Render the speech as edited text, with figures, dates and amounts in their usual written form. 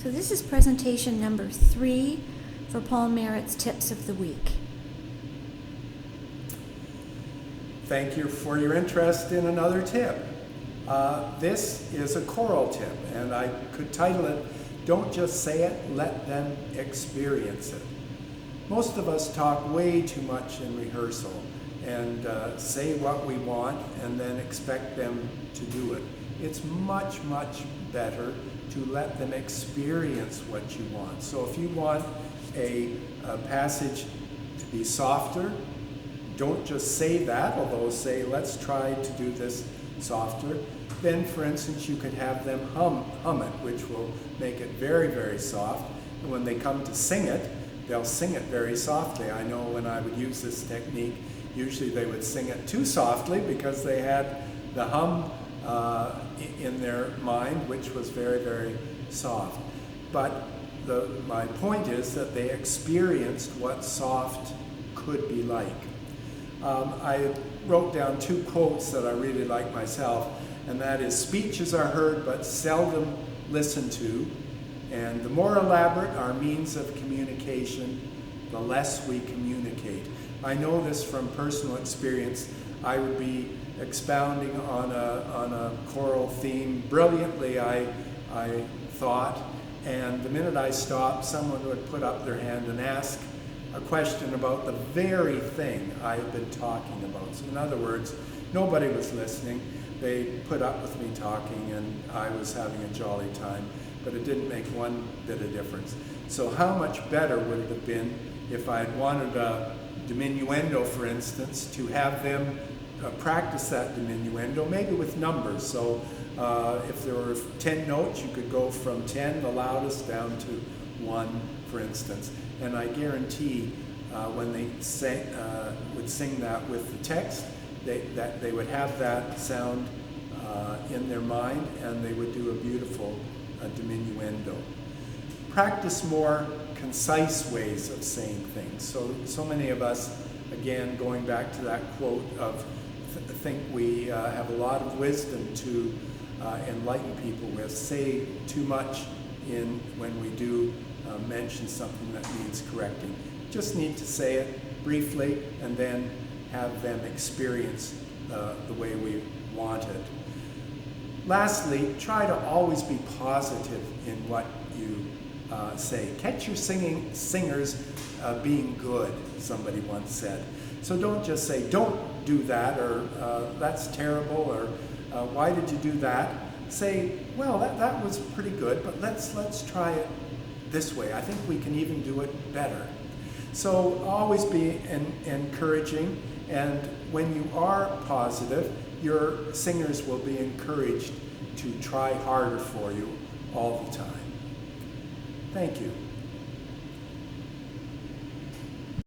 So this is presentation number 3 for Paul Merritt's Tips of the Week. Thank you for your interest in another tip. This is a choral tip, and I could title it, Don't Just Say It, Let Them Experience It. Most of us talk way too much in rehearsal and say what we want and then expect them to do it. It's much, much better to let them experience what you want. So if you want a passage to be softer, don't just say that, although say, let's try to do this softer. Then, for instance, you could have them hum it, which will make it very, very soft. And when they come to sing it, they'll sing it very softly. I know when I would use this technique, usually they would sing it too softly because they had the hum in their mind, which was very, very soft. But my point is that they experienced what soft could be like. I wrote down 2 quotes that I really like myself, and that is, speeches are heard but seldom listened to, and the more elaborate our means of communication, the less we communicate. I know this from personal experience. I would be expounding on a choral theme brilliantly, I thought, and the minute I stopped, someone would put up their hand and ask a question about the very thing I had been talking about. So in other words, nobody was listening. They put up with me talking and I was having a jolly time, but it didn't make one bit of difference. So how much better would it have been if I had wanted a diminuendo, for instance, to have them practice that diminuendo, maybe with numbers. So if there were 10 notes, you could go from 10, the loudest, down to 1, for instance. And I guarantee when they would sing that with the text, that they would have that sound in their mind, and they would do a beautiful diminuendo. Practice more concise ways of saying things. So many of us, again, going back to that quote of, think we have a lot of wisdom to enlighten people with, say too much when we do mention something that needs correcting. Just need to say it briefly and then have them experience the way we want it. Lastly, try to always be positive in what you say. Catch your singers being good, somebody once said. So don't just say, don't do that, or that's terrible, or why did you do that? Say, well, that was pretty good, but let's try it this way. I think we can even do it better. So always be encouraging, and when you are positive, your singers will be encouraged to try harder for you all the time. Thank you.